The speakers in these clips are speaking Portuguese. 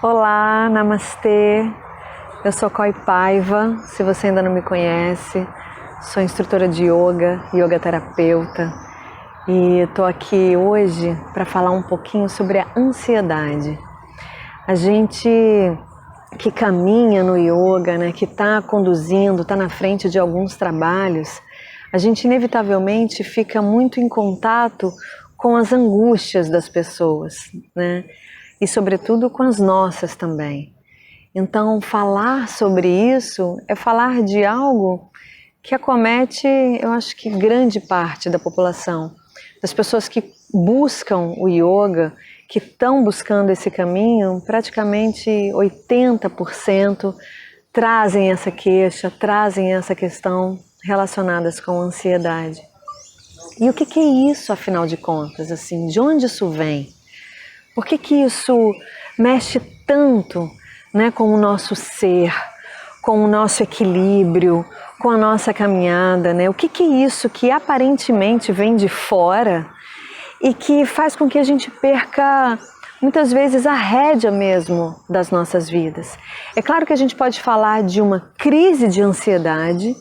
Olá, namastê. Eu sou Koi Paiva, se você ainda não me conhece. Sou instrutora de yoga terapeuta. E estou aqui hoje para falar um pouquinho sobre a ansiedade. A gente que caminha no yoga, né, que está conduzindo, está na frente de alguns trabalhos, a gente inevitavelmente fica muito em contato com as angústias das pessoas, né? E sobretudo com as nossas também. Então, falar sobre isso é falar de algo que acomete, eu acho que grande parte da população, das pessoas que buscam o yoga, que estão buscando esse caminho, praticamente 80% trazem essa queixa, trazem essa questão relacionadas com ansiedade. E o que é isso, afinal de contas? Assim, de onde isso vem? Por que isso mexe tanto, né, com o nosso ser, com o nosso equilíbrio, com a nossa caminhada, né? O que é isso que aparentemente vem de fora e que faz com que a gente perca muitas vezes a rédea mesmo das nossas vidas? É claro que a gente pode falar de uma crise de ansiedade,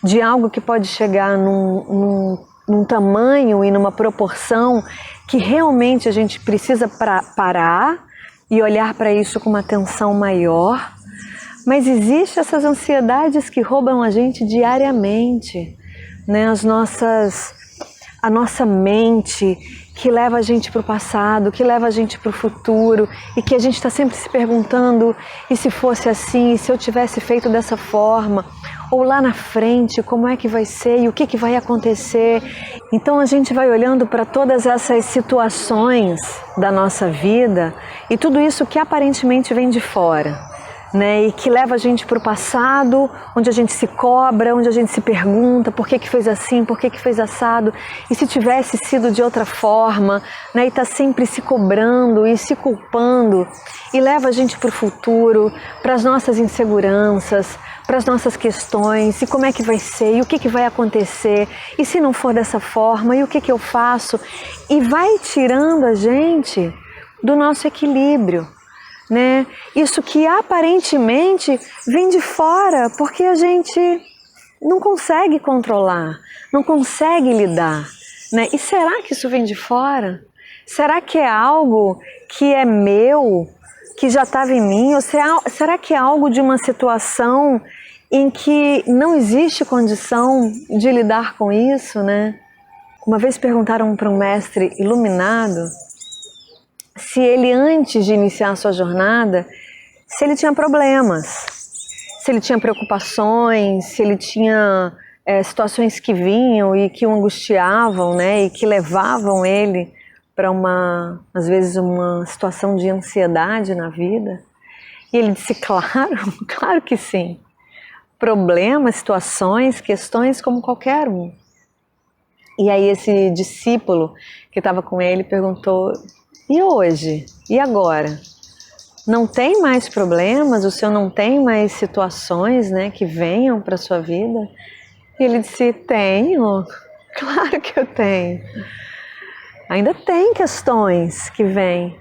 de algo que pode chegar num tamanho e numa proporção que realmente a gente precisa parar e olhar para isso com uma atenção maior. Mas existem essas ansiedades que roubam a gente diariamente, né? A nossa mente que leva a gente para o passado, que leva a gente para o futuro e que a gente está sempre se perguntando: e se fosse assim, e se eu tivesse feito dessa forma? Ou lá na frente, como é que vai ser e o que vai acontecer? Então a gente vai olhando para todas essas situações da nossa vida e tudo isso que aparentemente vem de fora, né? E que leva a gente para o passado, onde a gente se cobra, onde a gente se pergunta por que fez assim, por que fez assado, e se tivesse sido de outra forma, né? E está sempre se cobrando e se culpando, e leva a gente para o futuro, para as nossas inseguranças, para as nossas questões, e como é que vai ser, e o que vai acontecer, e se não for dessa forma, e o que eu faço, e vai tirando a gente do nosso equilíbrio, né? Isso que aparentemente vem de fora, porque a gente não consegue controlar, não consegue lidar, né? E será que isso vem de fora? Será que é algo que é meu, que já estava em mim? Ou será que é algo de uma situação em que não existe condição de lidar com isso, né? Uma vez perguntaram para um mestre iluminado se ele, antes de iniciar a sua jornada, se ele tinha problemas, se ele tinha preocupações, se ele tinha situações que vinham e que o angustiavam, né, e que levavam ele para às vezes, uma situação de ansiedade na vida. E ele disse: claro, claro que sim. Problemas, situações, questões como qualquer um. E aí esse discípulo que estava com ele perguntou: e hoje? E agora? Não tem mais problemas? O senhor não tem mais situações, né, que venham para a sua vida? E ele disse: tenho, claro que eu tenho. Ainda tem questões que vêm.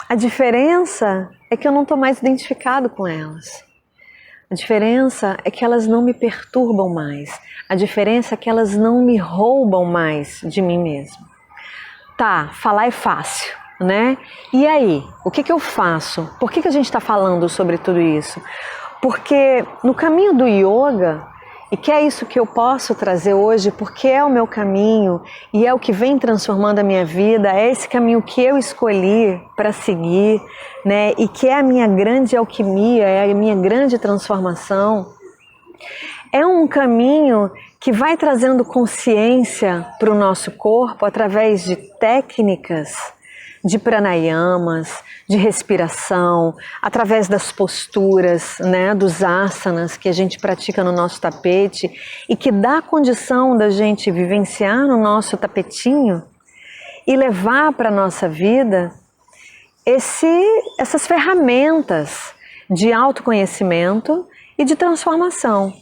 A diferença é que eu não estou mais identificado com elas. A diferença é que elas não me perturbam mais. A diferença é que elas não me roubam mais de mim mesmo. Tá, falar é fácil, né? E aí, o que eu faço? Por que a gente está falando sobre tudo isso? Porque no caminho do yoga, e que é isso que eu posso trazer hoje, porque é o meu caminho e é o que vem transformando a minha vida, é esse caminho que eu escolhi para seguir, né? E que é a minha grande alquimia, é a minha grande transformação. É um caminho que vai trazendo consciência para o nosso corpo através de técnicas, de pranayamas, de respiração, através das posturas, né, dos asanas que a gente pratica no nosso tapete e que dá a condição da gente vivenciar no nosso tapetinho e levar para a nossa vida essas ferramentas de autoconhecimento e de transformação.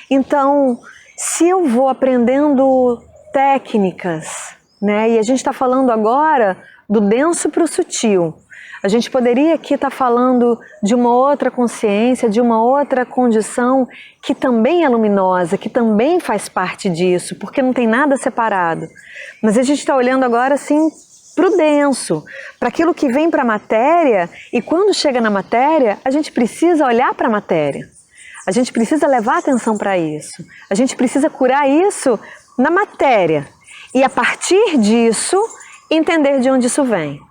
Então, se eu vou aprendendo técnicas, né, e a gente está falando agora do denso para o sutil, A gente poderia aqui estar falando de uma outra consciência, de uma outra condição que também é luminosa, que também faz parte disso, porque não tem nada separado. Mas a gente está olhando agora assim para o denso, para aquilo que vem para a matéria, e quando chega na matéria, a gente precisa olhar para a matéria. A gente precisa levar atenção para isso. A gente precisa curar isso na matéria. E a partir disso, entender de onde isso vem.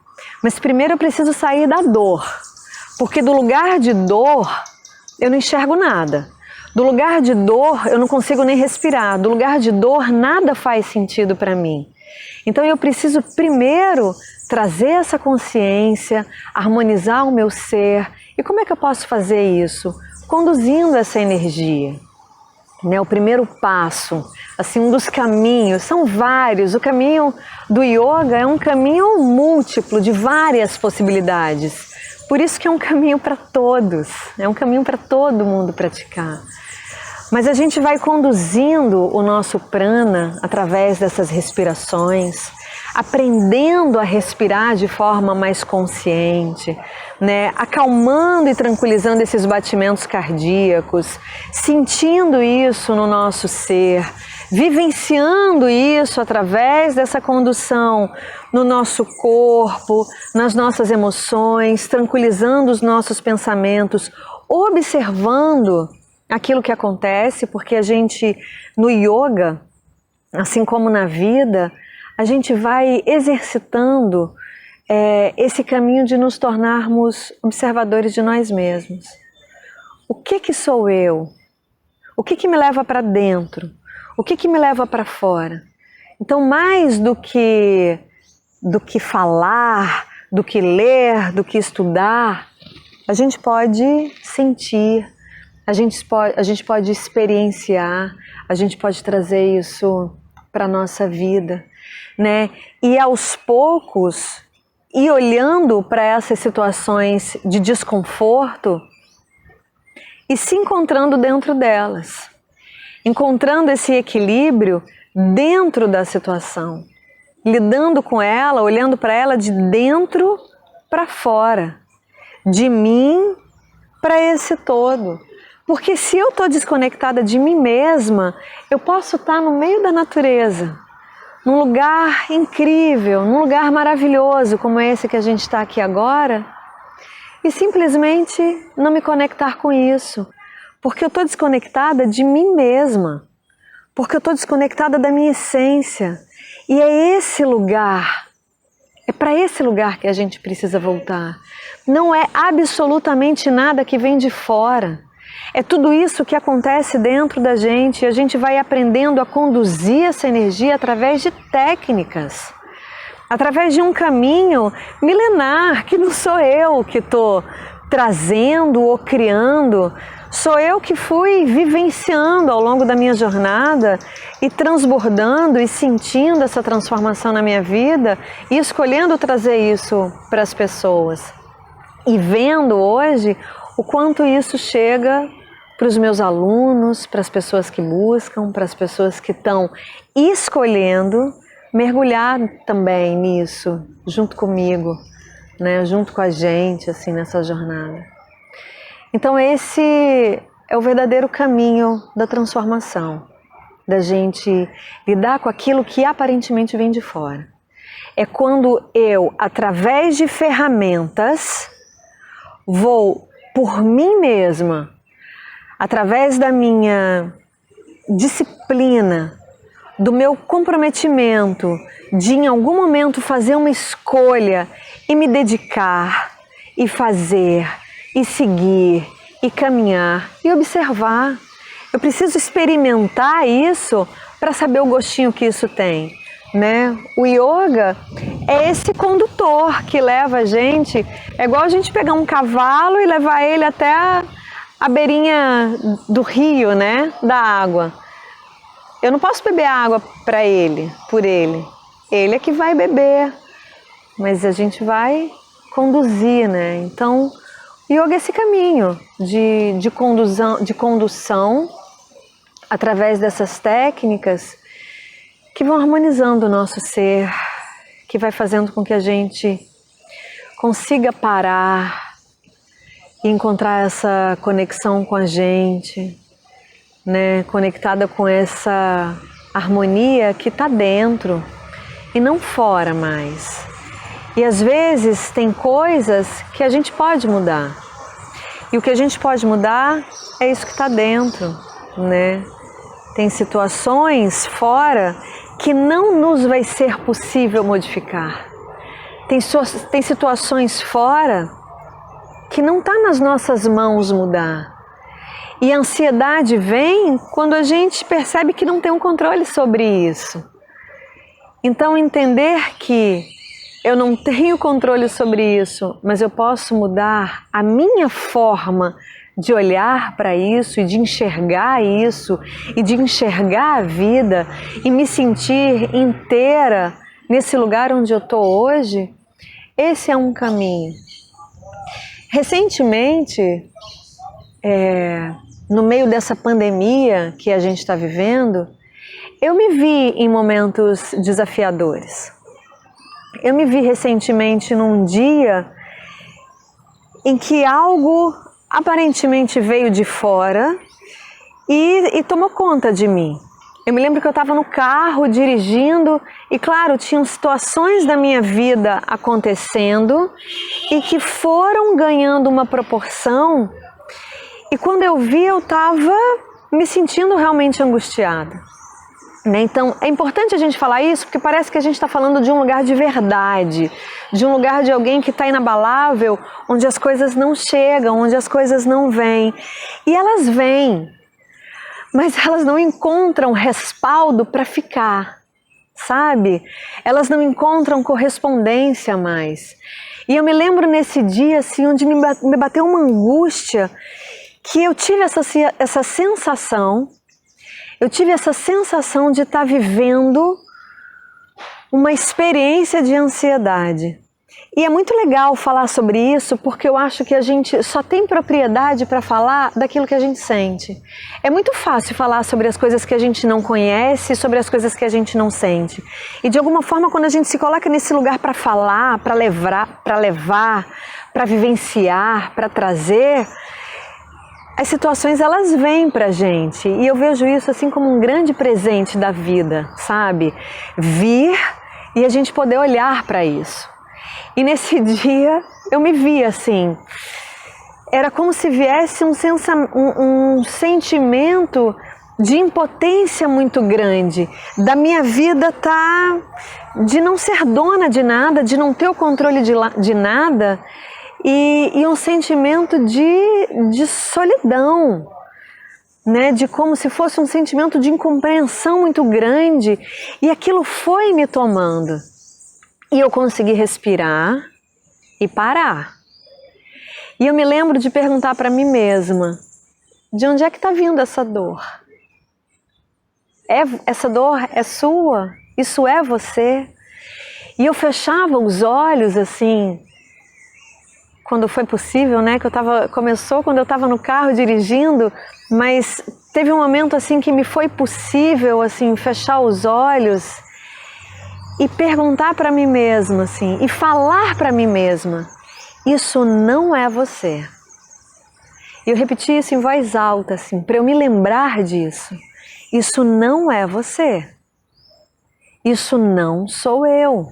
Mas primeiro eu preciso sair da dor. Porque do lugar de dor, eu não enxergo nada. Do lugar de dor, eu não consigo nem respirar. Do lugar de dor, nada faz sentido para mim. Então eu preciso primeiro trazer essa consciência, harmonizar o meu ser. E como é que eu posso fazer isso? Conduzindo essa energia. O primeiro passo, assim, um dos caminhos, são vários. O caminho do yoga é um caminho múltiplo, de várias possibilidades. Por isso que é um caminho para todos, é um caminho para todo mundo praticar. Mas a gente vai conduzindo o nosso prana através dessas respirações, aprendendo a respirar de forma mais consciente, acalmando e tranquilizando esses batimentos cardíacos, sentindo isso no nosso ser, vivenciando isso através dessa condução no nosso corpo, nas nossas emoções, tranquilizando os nossos pensamentos, observando aquilo que acontece, porque a gente, no yoga, assim como na vida, a gente vai exercitando esse caminho de nos tornarmos observadores de nós mesmos. O que sou eu? O que me leva para dentro? O que me leva para fora? Então, mais do que falar, do que ler, do que estudar, a gente pode sentir, a gente pode experienciar, a gente pode trazer isso para a nossa vida, E aos poucos, ir olhando para essas situações de desconforto e se encontrando dentro delas, encontrando esse equilíbrio dentro da situação, lidando com ela, olhando para ela de dentro para fora, de mim para esse todo. Porque se eu estou desconectada de mim mesma, eu posso estar no meio da natureza, num lugar incrível, num lugar maravilhoso como esse que a gente está aqui agora, e simplesmente não me conectar com isso, porque eu estou desconectada de mim mesma, porque eu estou desconectada da minha essência. E é esse lugar, é para esse lugar que a gente precisa voltar. Não é absolutamente nada que vem de fora. É tudo isso que acontece dentro da gente e a gente vai aprendendo a conduzir essa energia através de técnicas, através de um caminho milenar, que não sou eu que estou trazendo ou criando, sou eu que fui vivenciando ao longo da minha jornada e transbordando e sentindo essa transformação na minha vida e escolhendo trazer isso para as pessoas. E vendo hoje o quanto isso chega para os meus alunos, para as pessoas que buscam, para as pessoas que estão escolhendo mergulhar também nisso, junto comigo, junto com a gente, assim, nessa jornada. Então esse é o verdadeiro caminho da transformação, da gente lidar com aquilo que aparentemente vem de fora. É quando eu, através de ferramentas, vou por mim mesma, através da minha disciplina, do meu comprometimento de em algum momento fazer uma escolha e me dedicar e fazer e seguir e caminhar e observar. Eu preciso experimentar isso para saber o gostinho que isso tem, O yoga é esse condutor que leva a gente, é igual a gente pegar um cavalo e levar ele até a beirinha do rio, da água. Eu não posso beber água para ele, por ele. Ele é que vai beber, mas a gente vai conduzir, Então, yoga é esse caminho de condução através dessas técnicas que vão harmonizando o nosso ser, que vai fazendo com que a gente consiga parar e encontrar essa conexão com a gente, né? Conectada com essa harmonia que está dentro e não fora mais. E às vezes tem coisas que a gente pode mudar. E o que a gente pode mudar é isso que está dentro, né? Tem situações fora que não nos vai ser possível modificar. Tem situações fora que não está nas nossas mãos mudar. E a ansiedade vem quando a gente percebe que não tem um controle sobre isso. Então entender que eu não tenho controle sobre isso, mas eu posso mudar a minha forma de olhar para isso e de enxergar isso e de enxergar a vida e me sentir inteira nesse lugar onde eu estou hoje, esse é um caminho. Recentemente, no meio dessa pandemia que a gente está vivendo, eu me vi em momentos desafiadores. Eu me vi recentemente num dia em que algo aparentemente veio de fora e tomou conta de mim. Eu me lembro que eu estava no carro dirigindo e, claro, tinham situações da minha vida acontecendo e que foram ganhando uma proporção, e quando eu vi eu estava me sentindo realmente angustiada. Então é importante a gente falar isso porque parece que a gente está falando de um lugar de verdade, de um lugar de alguém que está inabalável, onde as coisas não chegam, onde as coisas não vêm. E elas vêm, mas elas não encontram respaldo para ficar, sabe? Elas não encontram correspondência mais. E eu me lembro nesse dia assim, onde me bateu uma angústia, que eu tive essa sensação. Eu tive essa sensação de estar vivendo uma experiência de ansiedade. E é muito legal falar sobre isso, porque eu acho que a gente só tem propriedade para falar daquilo que a gente sente. É muito fácil falar sobre as coisas que a gente não conhece, sobre as coisas que a gente não sente. E de alguma forma, quando a gente se coloca nesse lugar para falar, para levar, para vivenciar, para trazer, as situações elas vêm pra gente, e eu vejo isso assim como um grande presente da vida, sabe? Vir e a gente poder olhar para isso. E nesse dia eu me vi assim, era como se viesse um sentimento de impotência muito grande, da minha vida de não ser dona de nada, de não ter o controle de nada, e um sentimento de solidão, né? De como se fosse um sentimento de incompreensão muito grande, e aquilo foi me tomando. E eu consegui respirar e parar. E eu me lembro de perguntar para mim mesma, de onde é que está vindo essa dor? Essa dor é sua? Isso é você? E eu fechava os olhos assim, quando foi possível, né? Começou quando eu estava no carro dirigindo, mas teve um momento assim que me foi possível assim fechar os olhos e perguntar para mim mesma assim, e falar para mim mesma: isso não é você. E eu repeti isso em voz alta assim, para eu me lembrar disso. Isso não é você. Isso não sou eu.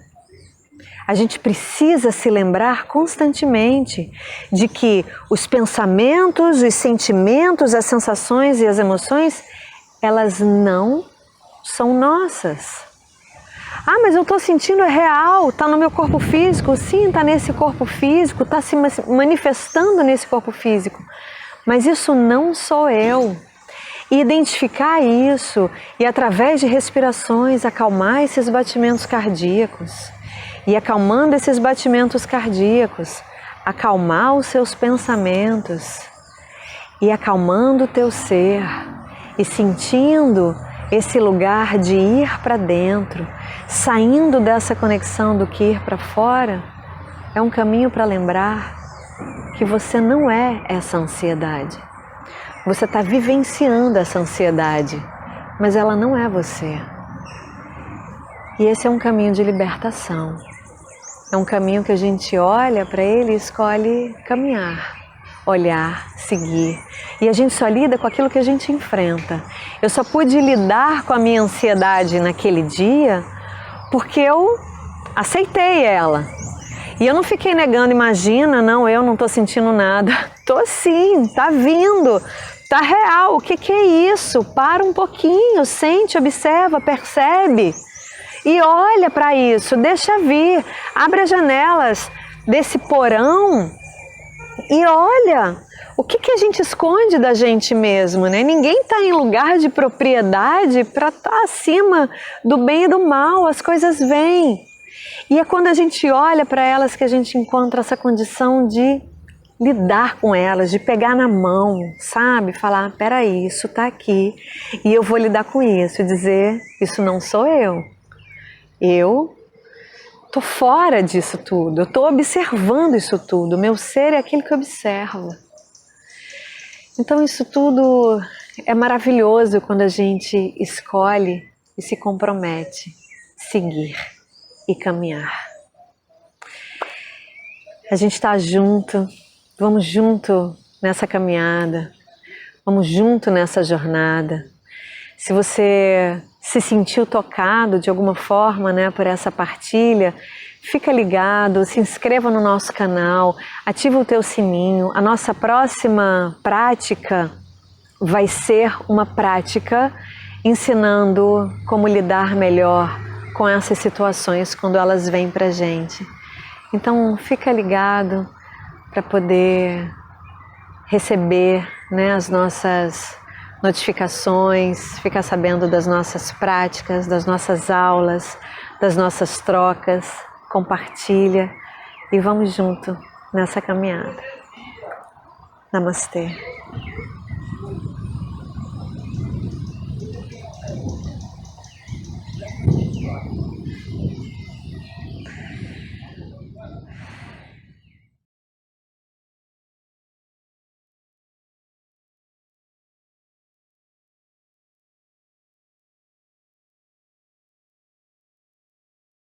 A gente precisa se lembrar constantemente de que os pensamentos, os sentimentos, as sensações e as emoções, elas não são nossas. Ah, mas eu estou sentindo, é real, está no meu corpo físico. Sim, está nesse corpo físico, está se manifestando nesse corpo físico. Mas isso não sou eu. E identificar isso e, através de respirações, acalmar esses batimentos cardíacos. E acalmando esses batimentos cardíacos, acalmar os seus pensamentos e acalmando o teu ser e sentindo esse lugar de ir para dentro, saindo dessa conexão do que ir para fora, é um caminho para lembrar que você não é essa ansiedade. Você está vivenciando essa ansiedade, mas ela não é você. E esse é um caminho de libertação. É um caminho que a gente olha para ele e escolhe caminhar, olhar, seguir. E a gente só lida com aquilo que a gente enfrenta. Eu só pude lidar com a minha ansiedade naquele dia porque eu aceitei ela. E eu não fiquei negando, imagina, não, eu não estou sentindo nada. Tô sim, tá vindo, tá real. O que é isso? Para um pouquinho, sente, observa, percebe. E olha para isso, deixa vir, abre as janelas desse porão e olha. O que a gente esconde da gente mesmo, né? Ninguém está em lugar de propriedade para estar acima do bem e do mal, as coisas vêm. E é quando a gente olha para elas que a gente encontra essa condição de lidar com elas, de pegar na mão, sabe? Falar, peraí, isso está aqui e eu vou lidar com isso, dizer, isso não sou eu. Eu estou fora disso tudo, eu estou observando isso tudo, meu ser é aquele que observa. Então isso tudo é maravilhoso quando a gente escolhe e se compromete, seguir e caminhar. A gente está junto, vamos junto nessa caminhada, vamos junto nessa jornada. Se você se sentiu tocado de alguma forma, né, por essa partilha, fica ligado, se inscreva no nosso canal, ativa o teu sininho. A nossa próxima prática vai ser uma prática ensinando como lidar melhor com essas situações quando elas vêm pra gente. Então fica ligado para poder receber, né, as nossas notificações, ficar sabendo das nossas práticas, das nossas aulas, das nossas trocas. Compartilha e vamos junto nessa caminhada. Namastê.